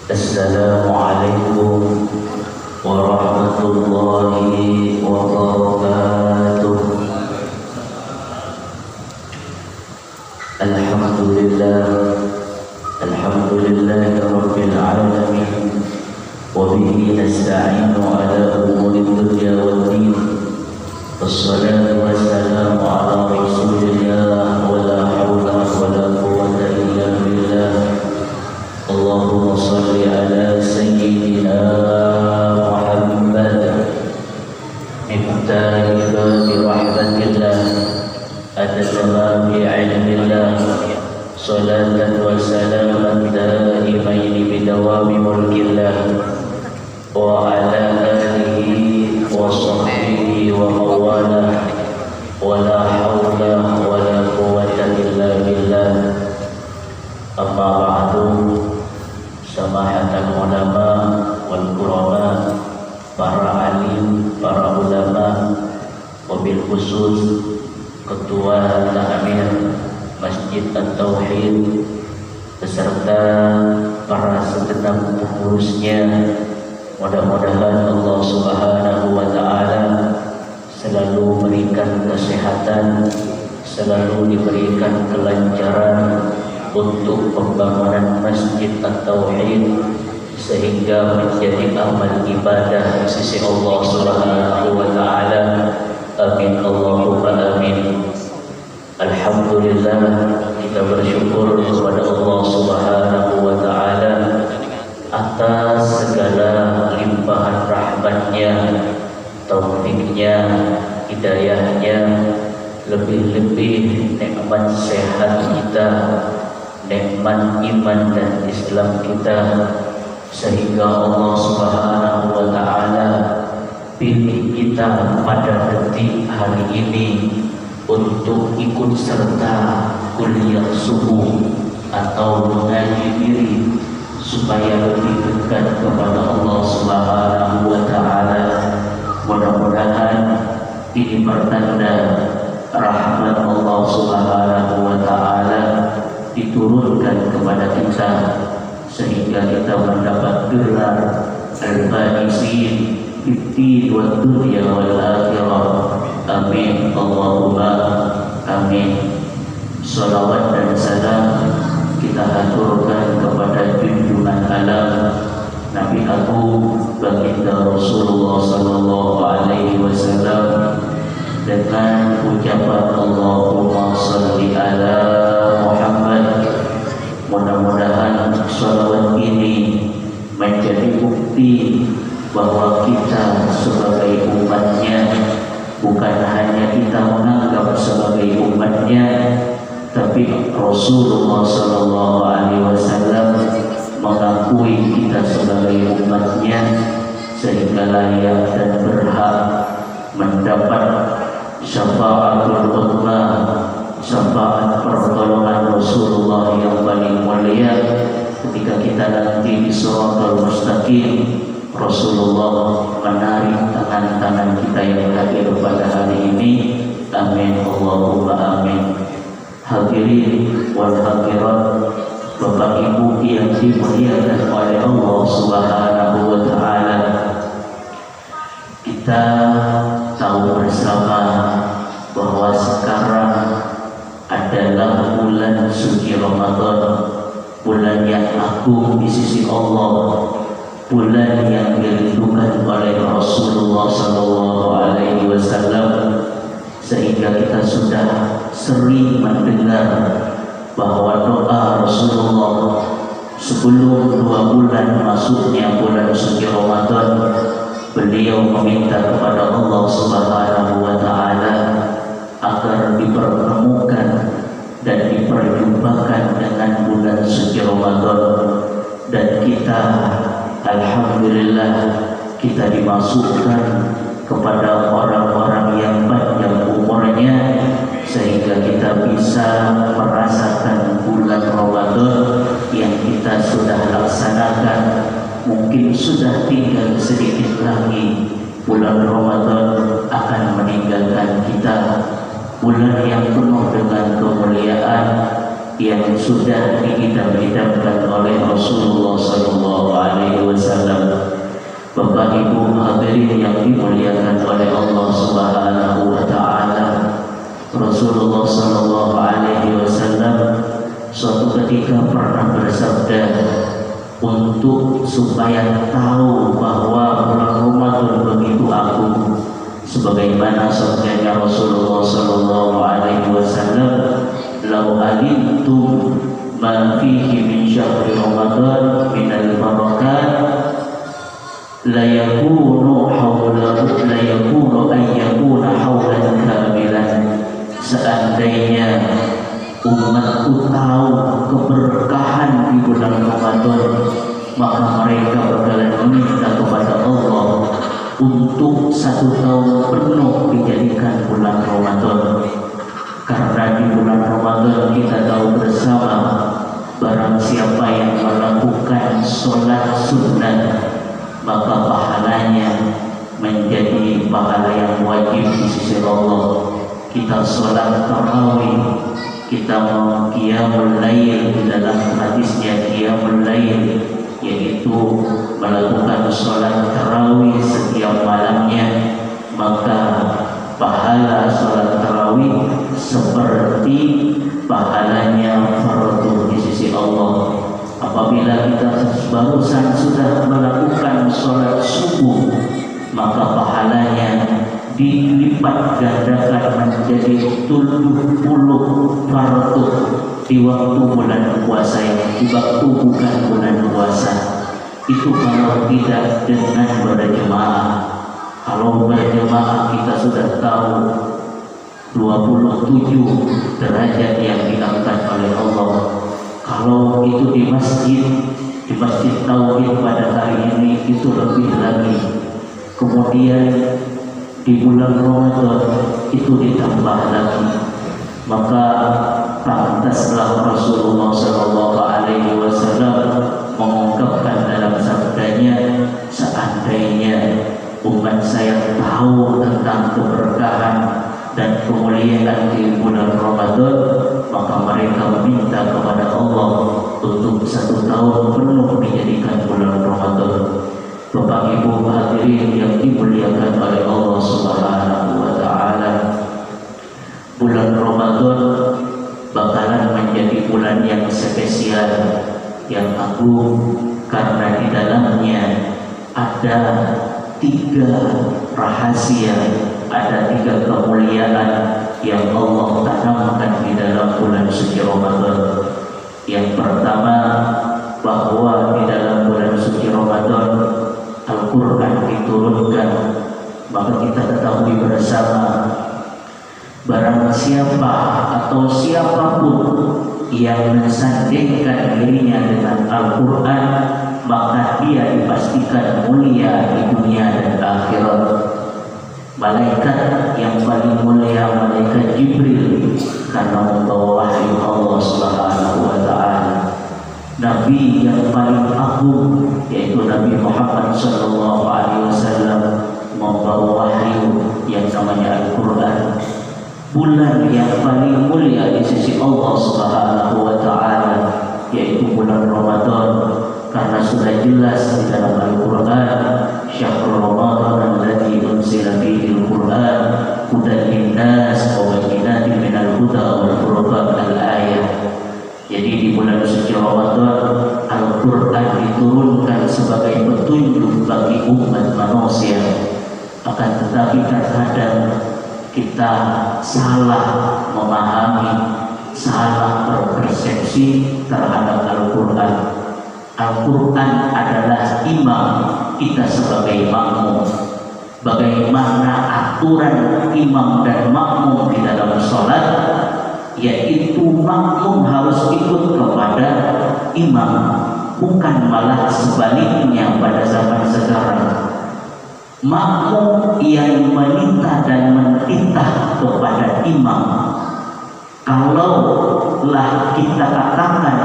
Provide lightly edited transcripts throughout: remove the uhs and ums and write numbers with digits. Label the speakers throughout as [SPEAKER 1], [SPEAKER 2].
[SPEAKER 1] Assalamualaikum warahmatullahi wabarakatuh. Alhamdulillahi rabbil alamin, wa bihi nasta'inu ala umuri dunya waddin. Wassalatu wassalamu ala rasulillah, wa la hawla wa la quwwata illa billah. Allahumma salli ala sayyidina Muhammad miftahi babi rahmatillah adadama bi'ilmillah salatan wa salaman daimaini bidawami mulkillah wa ala alihi wa sahbihi wa mawalah wa la hawla wa la quwwata illa billah. Amma ba'du. Samahatul ulama wal qurama, para alim, para ulama, wabil khusus ketua takmir Masjid At-Tauhid beserta para segenap pengurusnya. Mudah-mudahan Allah Subhanahu wa taala selalu memberikan kesehatan, selalu diberikan kelancaran untuk pembangunan Masjid At-Tauhid sehingga menjadi amal ibadah di sisi Allah Subhanahu wa taala. Amin Allahumma amin. Alhamdulillah, kita bersyukur kepada Allah Subhanahu wa taala atas segala limpahan rahmatnya, taufiknya, hidayahnya, lebih-lebih nikmat sehat kita, nikmat iman dan Islam kita, sehingga Allah Subhanahu wa taala pilih kita pada detik hari ini untuk ikut serta kuliah subuh atau mengaji diri supaya lebih dekat kepada Allah Subhanahu wa taala. Mudah-mudahan ini pertanda rahmat Allah Subhanahu wa taala diturunkan kepada kita sehingga kita mendapat gelar al-faisin fid wa dunya wal akhirah. Amin Allahumma amin. Salawat dan salam kita haturkan kepada junjungan alam Nabi Agung baginda Rasulullah sallallahu alaihi wasallam dengan ucapan Allahumma salli ala Muhammad. Mudah-mudahan salawat ini menjadi bukti bahwa kita sebagai umatnya bukan hanya kita menganggap sebagai umatnya, tapi Rasulullah sallallahu alaihi wasallam mengakui kita sebagai umatnya sehingga layak dan berhak mendapat syafaatul uzma, syafaat pertolongan Rasulullah yang paling mulia ketika kita nanti di Shiratal Mustaqim. Rasulullah menarik tangan-tangan kita yang hadir pada hari ini. Amin Allahumma amin. Hadirin wal hadirat, Bapak Ibu yang dimuliakan oleh Allah Subhanahu wa taala, kita tahu bersama bahwa sekarang adalah bulan suci Ramadan, bulan yang agung di sisi Allah, bulan yang dirindukan oleh Rasulullah SAW, sehingga kita sudah sering mendengar bahwa doa Rasulullah sebelum 2 bulan masuknya bulan suci Ramadan, beliau meminta kepada Allah Subhanahu wa Ta'ala agar dipertemukan dan diperjumpakan dengan bulan suci Ramadan. Dan kita alhamdulillah kita dimasukkan kepada orang-orang yang panjang umurnya, sehingga kita bisa merasakan bulan Ramadan yang kita sudah laksanakan. Mungkin sudah tinggal sedikit lagi bulan Ramadan akan meninggalkan kita, bulan yang penuh dengan kemuliaan yang sudah diidam-idamkan oleh Rasulullah SAW. Bapak Ibu hadirin yang dimuliakan oleh Allah Subhanahu wa Ta'ala, Rasulullah SAW suatu ketika pernah bersabda, untuk supaya tahu bahwa bulan Ramadan begitu agung, sebagaimana sabdanya Rasulullah SAW, "Lau alimtum ma fihi min syahri Ramadan min al-barakat la yakunu hawlan kamilan." Seandainya umatku tahu keberkahan di bulan Ramadan, maka mereka bakalan meminta kepada Allah untuk 1 tahun penuh dijadikan bulan Ramadan. Karena di bulan Ramadan kita tahu bersama, barang siapa yang melakukan sholat sunnah, maka pahalanya menjadi pahala yang wajib di sisi Allah. Kita sholat tarawih, kita mau qiyamul lail, di dalam hadisnya qiyamul lail, yaitu melakukan sholat tarawih setiap malamnya, maka pahala sholat tarawih seperti pahalanya fardu di sisi Allah. Apabila kita barusan sudah melakukan sholat subuh, maka pahalanya dilipat gandakan menjadi 70 fardu di waktu bulan puasa, yang di waktu bukan bulan puasa. Itu kalau tidak dengan berjemaah. Kalau berjemaah kita sudah tahu 27 derajat yang diangkat oleh Allah. Kalau itu di masjid tauhid pada hari ini, itu lebih lagi. Kemudian di bulan Ramadan itu ditambah lagi. Maka pantaslah Rasulullah SAW mengungkapkan dalam sabdanya, seandainya umat saya tahu tentang keberkahan dan kemuliaan di bulan Ramadan, maka mereka meminta kepada Allah untuk 1 tahun penuh dijadikan bulan Ramadan. Bapak Ibu hadirin yang dimuliakan oleh Allah Subhanahu wa Ta'ala, bulan Ramadan bakalan menjadi bulan yang spesial, yang agung, karena di dalamnya ada 3 rahasia, ada 3 kemuliaan yang Allah tanamkan di dalam bulan suci Ramadan. Yang pertama, bahwa di dalam bulan suci Ramadan Al-Quran diturunkan. Maka kita ketahui bersama, barang siapa atau siapapun yang mensandingkan dirinya dengan Al-Quran, maka dia dipastikan mulia di dunia dan akhirat. Malaikat yang paling mulia malaikat Jibril, karena membawa wahyu Allah Subhanahu wa Ta'ala. Nabi yang paling agung yaitu Nabi Muhammad SAW membawa wahyu yang namanya Al-Quran. Bulan yang paling mulia di sisi Allah Subhanahu wa Ta'ala yaitu bulan Ramadan, karena sudah jelas di dalam Al-Quran, syahrul Ramadan alladzi unzila fihi al-Quran hudan linnas wa bayyinatin minal huda wal furqan al-ayah. Jadi di bulan suci Ramadan umat manusia. Akan tetapi terkadang kita salah memahami, salah berpersepsi terhadap Al-Quran. Al-Quran adalah imam kita sebagai makmum. Bagaimana aturan imam dan makmum di dalam sholat, yaitu makmum harus ikut kepada imam, bukan malah sebaliknya pada zaman sekarang. Makmum yang meminta dan mentitah kepada imam. Kalaulah kita katakan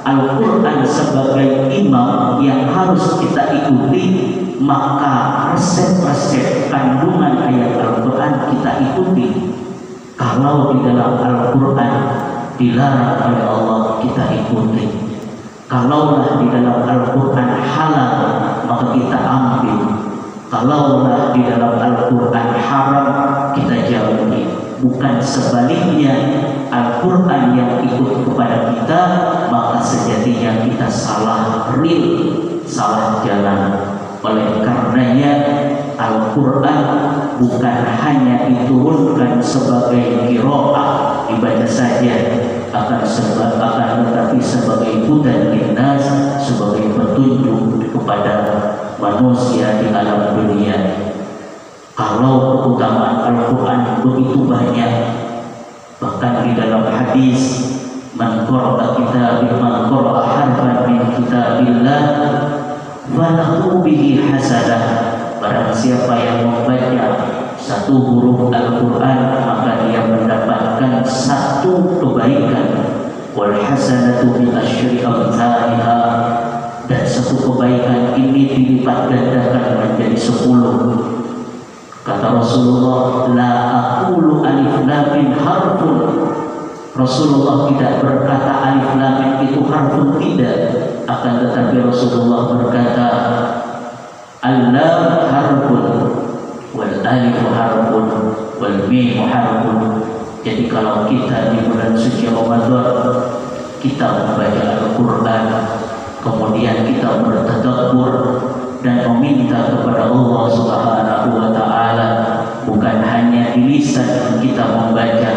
[SPEAKER 1] Al-Quran sebagai imam yang harus kita ikuti, maka resep-resep kandungan ayat Al-Quran kita ikuti. Kalau di dalam Al-Quran dilarang oleh Allah, kita ikuti. Kalaulah di dalam Al-Quran halal, maka kita ambil. Kalaulah di dalam Al-Quran haram, kita jauhi. Bukan sebaliknya, Al-Quran yang ikut kepada kita, maka sejatinya kita salah real, salah jalan. Oleh karenanya Al-Quran bukan hanya diturunkan sebagai qiraah, dibaca saja, akan tetapi sebagai hudan linnas, sebagai petunjuk kepada manusia di alam dunia. Kalau keutamaan Al-Quran begitu banyak, bahkan di dalam hadis, man qara'a harfan min kitabillah falahu bihi hasanah. Barang siapa yang membaca satu huruf Al-Quran, maka dia mendapatkan satu kebaikan. Wal hasanatu bi asyri amsalha, dan satu kebaikan ini dilipat gandakan menjadi 10. Kata Rasulullah, la aqulu alif lam mim harfun. Rasulullah tidak berkata alif lam mim itu harfun, tidak. Akan tetapi Rasulullah berkata al-lam harfun wal alif harfun wal mim harfun. Jadi kalau kita di bulan suci Ramadan kita membaca Al-Quran, kemudian kita bertadabbur dan meminta kepada Allah Subhanahu wa Ta'ala, bukan hanya di lisan kita membaca,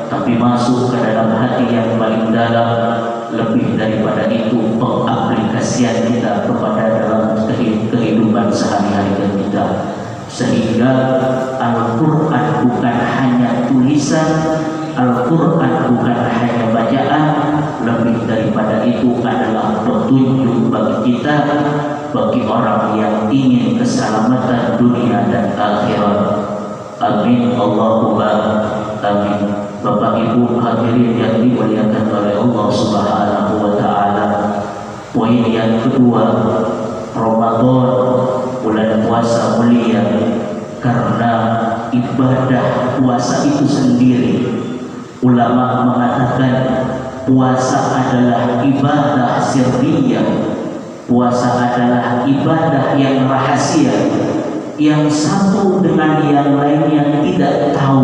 [SPEAKER 1] tapi masuk ke dalam hati yang paling dalam. Lebih daripada itu, pengaplikasian kita kepada dalam kehidupan sehari-hari kita, sehingga Al-Quran bukan hanya tulisan, Al-Quran bukan hanya bacaan, lebih daripada itu adalah petunjuk bagi kita, bagi orang yang ingin keselamatan dunia dan akhirat. Amin Allahumma amin. Bapak Ibu hadirin yang dimuliakan oleh Allah Subhanahu wa Ta'ala, poin yang kedua, Ramadan, bulan puasa mulia, karena ibadah puasa itu sendiri. Ulama mengatakan puasa adalah ibadah sirriyah, puasa adalah ibadah yang rahasia, yang satu dengan yang lainnya tidak tahu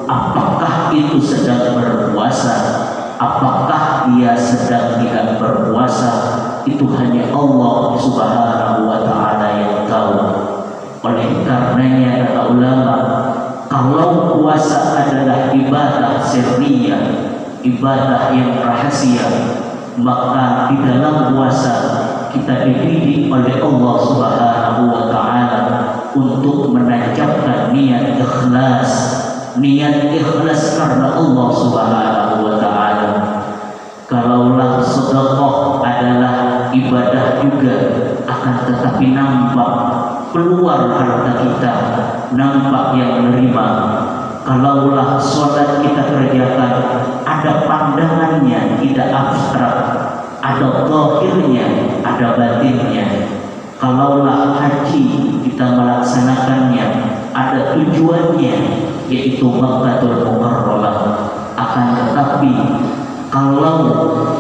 [SPEAKER 1] apakah itu sedang berpuasa, apakah dia sedang tidak berpuasa. Itu hanya Allah Subhanahu wa Ta'ala yang tahu. Oleh karenanya kata ulama, kalau puasa adalah ibadah sirriyah, ibadah yang rahasia, maka di dalam puasa kita dididik oleh Allah Subhanahu wa Ta'ala untuk menancapkan niat ikhlas, niat ikhlas karena Allah Subhanahu wa Ta'ala. Kalaulah sedekah adalah ibadah juga, akan tetapi nampak keluar harta kita, nampak yang menerima. Kalaulah sholat kita kerjakan, ada pandangannya, tidak abstrak, ada zahirnya, ada batinnya. Kalaulah haji kita melaksanakannya, ada tujuannya, yaitu Makkahul Mukarramah. Akan tetapi kalau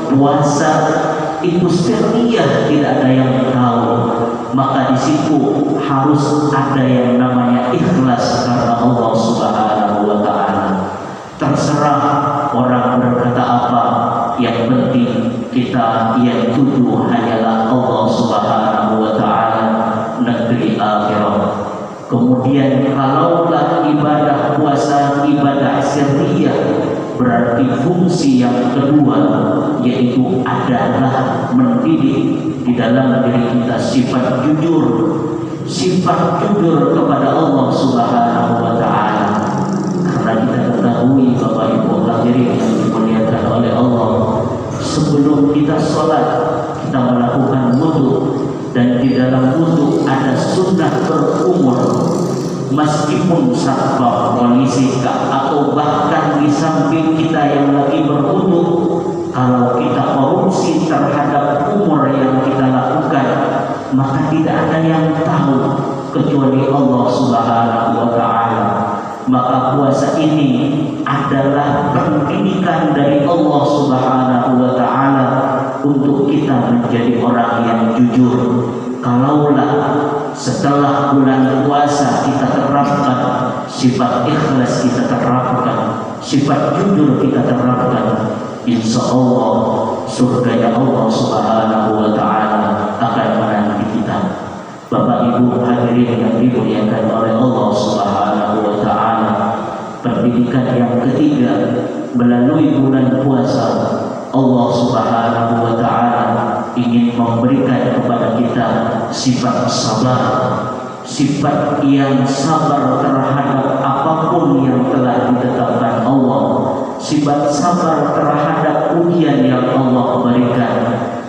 [SPEAKER 1] puasa itu sirriyah, tidak ada yang tahu, maka di situ harus ada yang namanya ikhlas karena Allah Subhanahu wa Ta'ala. Terserah orang berkata apa, yang penting kita yang tuju hanyalah Allah Subhanahu wa Ta'ala, negeri Kemudian kalaulah ibadah puasa ibadah sirriyah, berarti fungsi yang kedua yaitu adalah mendidik di dalam diri kita sifat jujur kepada Allah Subhanahu wa taala. Karena kita ketahui Bapak Ibu hadirin yang dimuliakan oleh Allah, sebelum kita sholat kita melakukan wudu, dan di dalam wudu ada sunnah berumur. Meskipun sabab kondisi atau bahkan di samping kita yang lagi berwudu, kalau kita korupsi terhadap umur yang kita lakukan, maka tidak ada yang tahu kecuali Allah Subhanahu wa taala. Maka puasa ini adalah pendidikan dari Allah Subhanahu wa taala untuk kita menjadi orang yang jujur. Kalaulah setelah bulan puasa kita terapkan sifat ikhlas, kita terapkan sifat jujur, kita terapkan, insya Allah surganya Allah Subhanahu wa taala akan menanti kita. Bapak Ibu hadirin yang dimuliakan oleh Allah Subhanahu wa taala, pendidikan yang ketiga melalui bulan puasa, Allah Subhanahu wa taala ingin memberikan kepada kita sifat sabar, sifat yang sabar terhadap apapun yang telah ditetapkan Allah, sifat sabar terhadap ujian yang Allah berikan,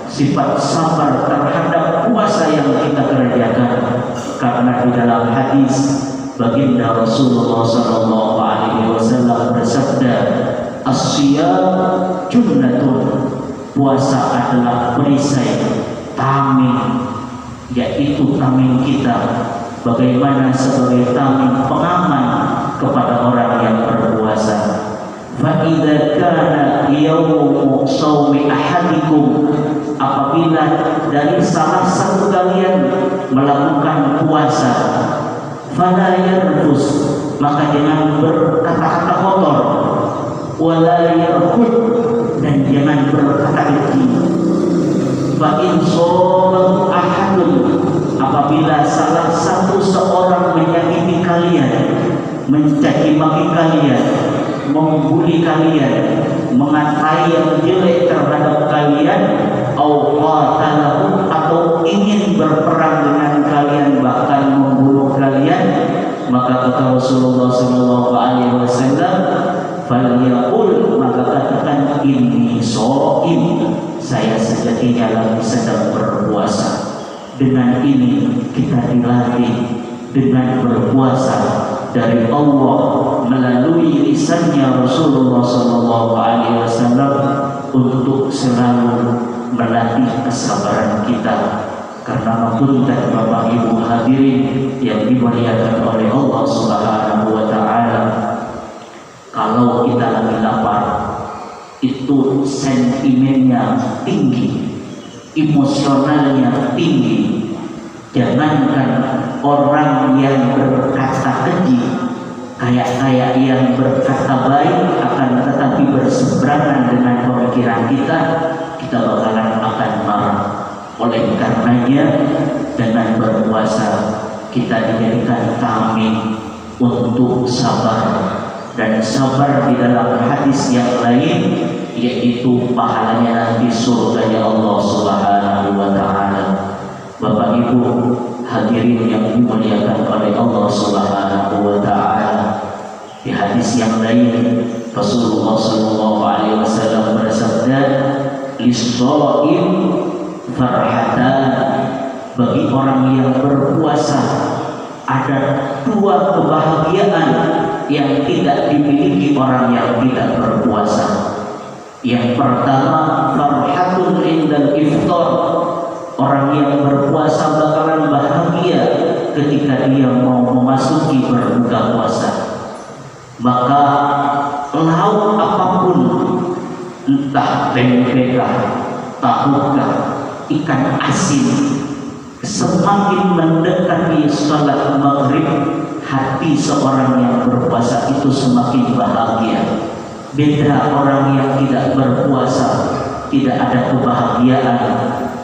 [SPEAKER 1] sifat sabar terhadap puasa yang kita kerjakan. Karena di dalam hadis baginda Rasulullah sallallahu alaihi wasallam bersabda, "As-shiyam junnatun." Puasa adalah perisai, tameng, yaitu tameng kita bagaimana sebagai tameng pengaman kepada orang yang berpuasa. Fa idza kana yaumu shaumi ahadikum, apabila dari salah satu kalian melakukan puasa, fala yarfus, maka jangan berkata-kata kotor, wala yarfud, dan jangan berkata keji. Fa in shawma ahadun, apabila salah satu seorang menyakiti kalian, mencaci maki kalian, membuli kalian, mengatai yang jelek terhadap kalian, atau ingin berperang dengan kalian, bahkan membunuh kalian, maka kata Rasulullah SAW, falyaqul, maka katakan inni shaim, saya sejatinya lagi sedang berpuasa. Dengan ini kita dilatih dengan berpuasa dari Allah melalui lisannya Rasulullah SAW untuk selalu melatih kesabaran kita. Karena punten Bapak Ibu hadirin yang dimuliakan oleh Allah Subhanahu wa taala, kalau kita lagi lapar itu sentimennya tinggi, emosionalnya tinggi. Jangankan orang yang berkata keji, kayak yang berkata baik, akan tetapi berseberangan dengan pemikiran kita bakalan akan marah. Oleh karenanya dengan berpuasa kita dijadikan tameng untuk sabar, dan sabar di dalam hadis yang lain yaitu pahalanya nanti surganya Allah Subhanahu wa taala. Bapak Ibu hadirin yang dimuliakan oleh Allah Subhanahu wa taala, di hadis yang lain Rasulullah sallallahu alaihi wasallam bersabda, "Lis-shaim farhatan." Bagi orang yang berpuasa ada dua kebahagiaan yang tidak dimiliki orang yang tidak berpuasa. Yang pertama, farhatun indal iftar. Orang yang berpuasa bakalan bahagia ketika dia mau memasuki berbuka puasa. Maka lauk apapun, entah tempe kah, tahu kah, ikan asin, semakin mendekati salat maghrib, hati seorang yang berpuasa itu semakin bahagia. Beda orang yang tidak berpuasa, tidak ada kebahagiaan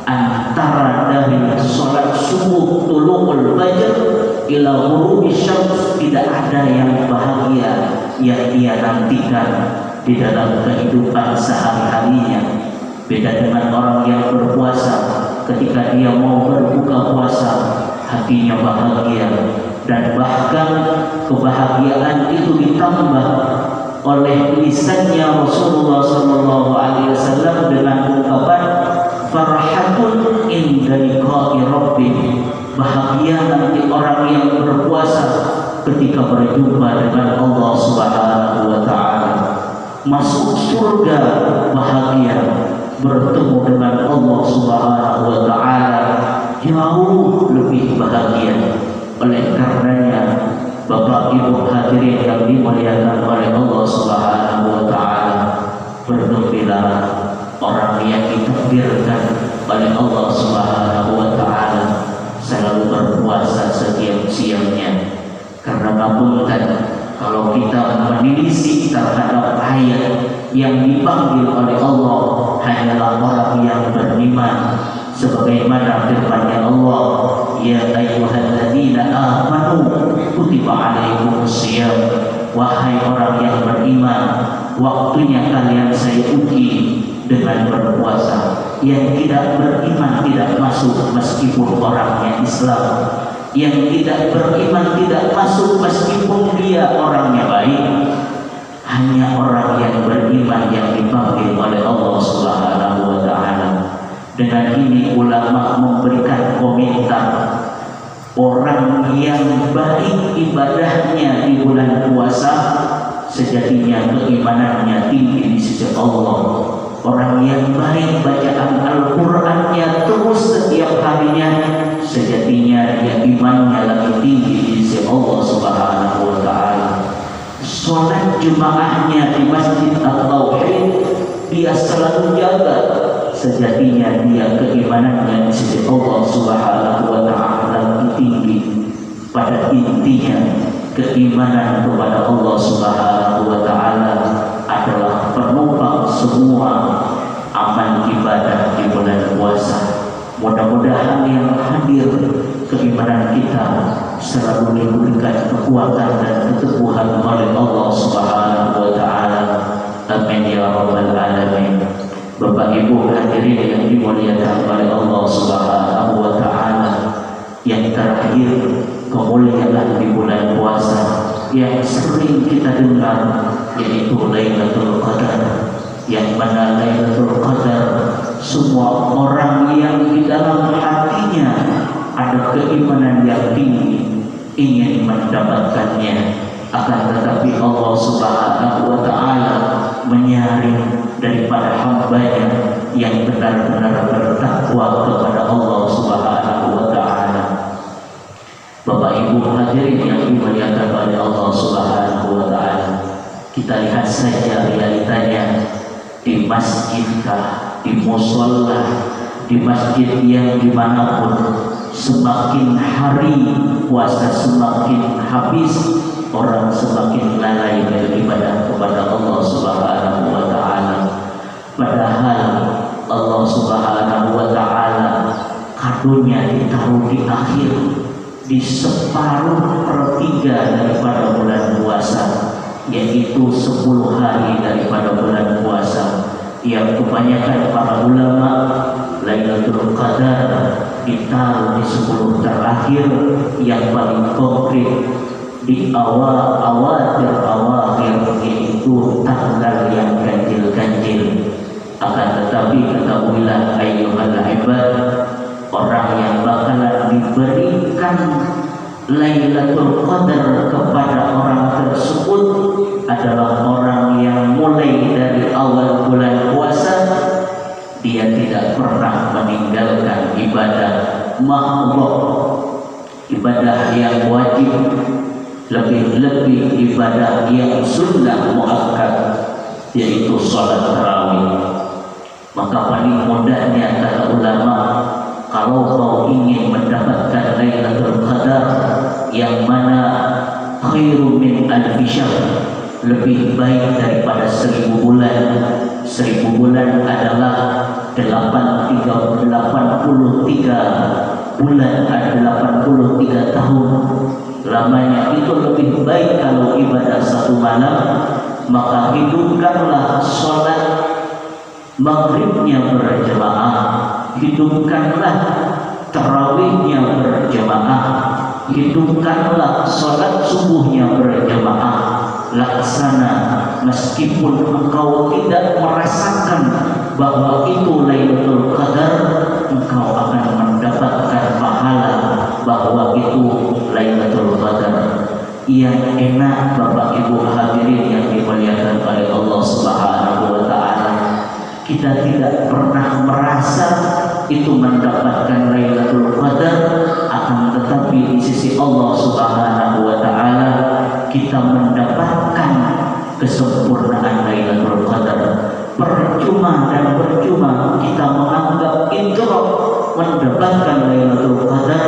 [SPEAKER 1] antara dari salat subuh tulu'ul fajr ila ghurubi syams, tidak ada yang bahagia yang dia nantikan di dalam kehidupan sehari-harinya. Beda dengan orang yang berpuasa, ketika dia mau berbuka puasa hatinya bahagia, dan bahkan kebahagiaan itu ditambah oleh lisannya Rasulullah SAW dengan ungkapan farhatun inda liqa'i rabbih, bahagia nanti orang yang berpuasa ketika berjumpa dengan Allah Subhanahu wa taala. Masuk surga bahagia, bertemu dengan Allah Subhanahu wa taala jauh lebih bahagia. Oleh karenanya Bapak Ibu hadirin yang dimuliakan oleh Allah Subhanahu wa taala, bergembiralah orang yang ditakdirkan oleh Allah Subhanahu wa taala selalu berpuasa setiap siangnya. Karena ngapunten, kalau kita menelisik terhadap ayat yang dipanggil oleh Allah hanyalah orang yang beriman, sebagaimana firman-Nya Allah, ya ayyuhalladzina amanu kutiba alaikumusiyam, wahai orang yang beriman, waktunya kalian saya uji dengan berpuasa. Yang tidak beriman tidak masuk meskipun orangnya Islam, yang tidak beriman tidak masuk meskipun dia orangnya baik. Hanya orang yang beriman yang dipanggil oleh Allah Subhanahu wa taala. Dengan ini ulama memberikan komentar, orang yang baik ibadahnya di bulan puasa sejatinya keimanannya tinggi di sisi Allah. Orang yang baik bacaan Al-Qur'annya terus setiap harinya sejatinya dia imannya lebih tinggi di sisi Allah Subhanahu wa taala. Salat jemaahnya di Masjid At-Tauhid dia selalu jaga, sejatinya dia keimanannya di sisi Allah Subhanahu wa taala lebih tinggi. Pada intinya keimanan kepada Allah Subhanahu wa taala adalah penopang semua amal ibadah di bulan puasa. Mudah-mudahan yang hadir keimanan kita selalu diberikan kekuatan dan keteguhan oleh Allah Subhanahu wa taala. Amin ya rabbal alamin. Bapak Ibu hadirin yang dimuliakan oleh Allah Subhanahu wa taala, yang terakhir kemuliaan di bulan puasa yang sering kita dengar yaitu Lailatul Qadar, yang mana Lailatul Qadar semua orang yang di dalam hatinya ada keimanan yang tinggi ingin mendapatkannya, akan tetapi Allah Subhanahu wa taala menyaring daripada hamba-Nya yang benar-benar bertakwa kepada Allah Subhanahu wa taala. Bapak Ibu hadirin yang dimuliakan oleh Allah Subhanahu wa taala, kita lihat saja realitanya di masjidkah, di musholla, di masjid yang dimanapun, semakin hari puasa semakin habis, orang semakin lalai beribadah kepada Allah Subhanahu wa taala. Padahal Allah Subhanahu wa taala kadonya ditaruh di akhir, di separuh per-3 daripada bulan puasa, yaitu 10 hari daripada bulan puasa, yang kebanyakan para ulama Lailatul Qadar ditaruh di 10 terakhir, yang paling konkret di awal-awakhir, yaitu tanggal yang ganjil-ganjil. Akan tetapi ketahuilah ayyuhal ibad, orang yang bakalan diberikan Lailatul Qadar kepada orang tersebut adalah orang yang mulai dari awal bulan puasa dia tidak pernah meninggalkan ibadah makhluk, ibadah yang wajib, lebih-lebih ibadah yang sunnah muakkad, yaitu sholat tarawih. Maka paling mudahnya kata ulama, kalau kau ingin mendapatkan Lailatul Qadar yang mana khairu min alfi syahr, lebih baik daripada 1000 bulan. 1000 bulan adalah 83 bulan ada 83 tahun lamanya, itu lebih baik kalau ibadah satu malam. Maka hidupkanlah sholat maghribnya berjamaah, hidupkanlah tarawihnya berjamaah, hidupkanlah sholat subuhnya berjamaah. Laksana meskipun engkau tidak merasakan bahwa itu Lailatul Qadar, engkau akan mendapatkan pahala bahwa itu Lailatul Qadar. Yang enak Bapak Ibu hadirin yang dimuliakan oleh Allah Subhanahu wa taala, kita tidak pernah merasa itu mendapatkan Lailatul Qadar, akan tetapi di sisi Allah Subhanahu wa taala kita mendapatkan kesempurnaan Lailatul Qadar. Percuma dan percuma kita menganggap idrak mendapatkan Lailatul Qadar,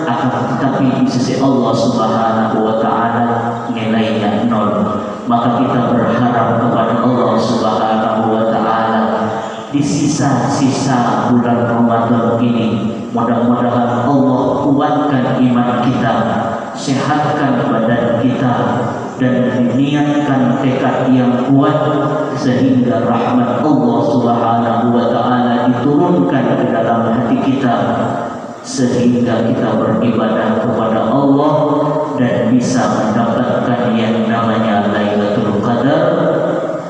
[SPEAKER 1] akan tetapi di sisi Allah Subhanahu wa taala nilainya nol. Maka kita berharap kepada Allah Subhanahu wa taala di sisa-sisa bulan Ramadan ini, mudah-mudahan Allah kuatkan iman kita, sehatkan badan kita, dan niatkan tekad yang kuat sehingga rahmat Allah Subhanahu wa taala diturunkan ke dalam hati kita, sehingga kita beribadah kepada Allah dan bisa mendapatkan yang namanya Lailatul Qadar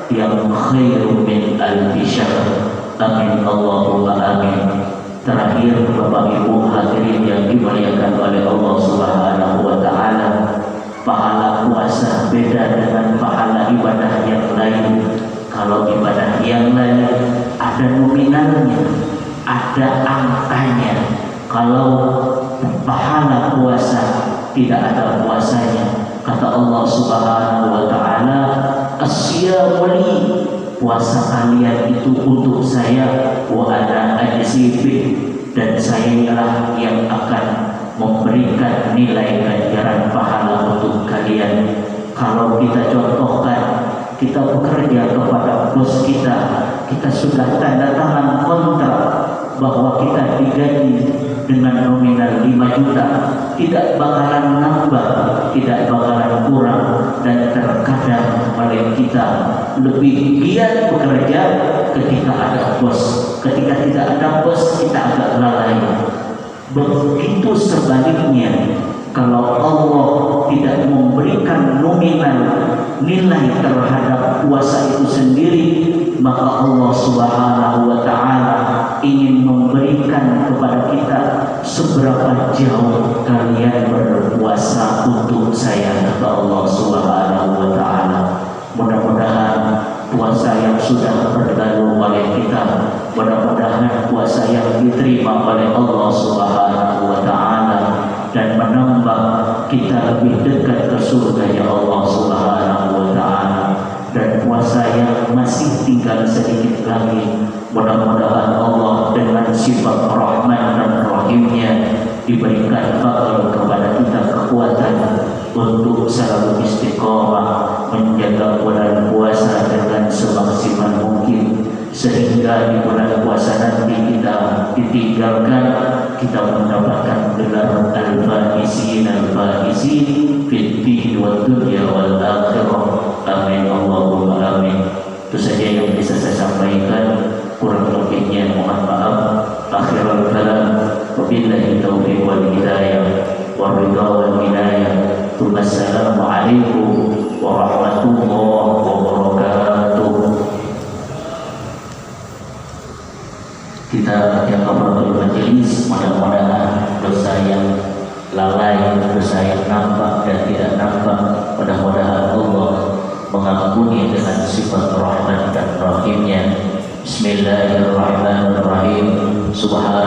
[SPEAKER 1] yang khairu min alfi syahr. Amin Allahumma amin. Terakhir Bapak Ibu hadirin yang dimuliakan oleh Allah Subhanahu wa taala, pahala puasa beda dengan pahala ibadah yang lain. Kalau ibadah yang lain ada nominalnya, ada angkanya. Kalau pahala puasa tidak ada puasanya. Kata Allah Subhanahu wa taala, "Asyamu li", puasa kalian itu untuk saya, wa ana ajzi bih, dan sayalah yang akan memberikan nilai ganjaran pahala untuk kalian. Kalau kita contohkan, kita bekerja kepada bos kita, kita sudah tanda tangan kontrak bahwa kita digaji dengan nominal 5 juta, tidak bakalan nambah, tidak bakalan kurang, dan terkadang oleh kita lebih giat bekerja ketika ada bos. Ketika tidak ada bos, kita agak lalai. Begitu sebaliknya, kalau Allah tidak memberikan nominal nilai terhadap puasa itu sendiri, maka Allah Subhanahu wa taala ingin memberikan kepada kita seberapa jauh kalian berpuasa untuk saya, kata Allah Subhanahu wa taala. Mudah-mudahan puasa yang sudah berlalu oleh kita, mudah-mudahan puasa yang diterima oleh Allah Subhanahu wa taala dan menambah kita lebih dekat ke surga ya Allah Subhanahu wa taala. Dan puasa yang masih tinggal sedikit lagi, mudah-mudahan Allah dengan sifat Rahman dan Rahimnya diberikan fakir kepada kita kekuatan untuk selalu istiqomah menjaga bulan puasa dengan semaksimal mungkin, sehingga di bulan puasa nanti kita ditinggalkan, kita mendapatkan gelar al-faisin fid din wad dunya wal akhirah. Amin Allahumma amin. Itu saja yang bisa saya sampaikan, kurang lebihnya mohon maaf. Akhirul kalam, wabillahi taufiq wal hidayah wa ridha wal inayah. Wassalamualaikum warahmatullahi wabarakatuh. Kita yang kafaratul majelis, mudah-mudahan dosa yang lalai, dosa yang nampak dan tidak nampak, mudah-mudahan Allah mengampuni dengan sifat Rahman dan Rahimnya. Bismillahirrahmanirrahim. Subhanallah.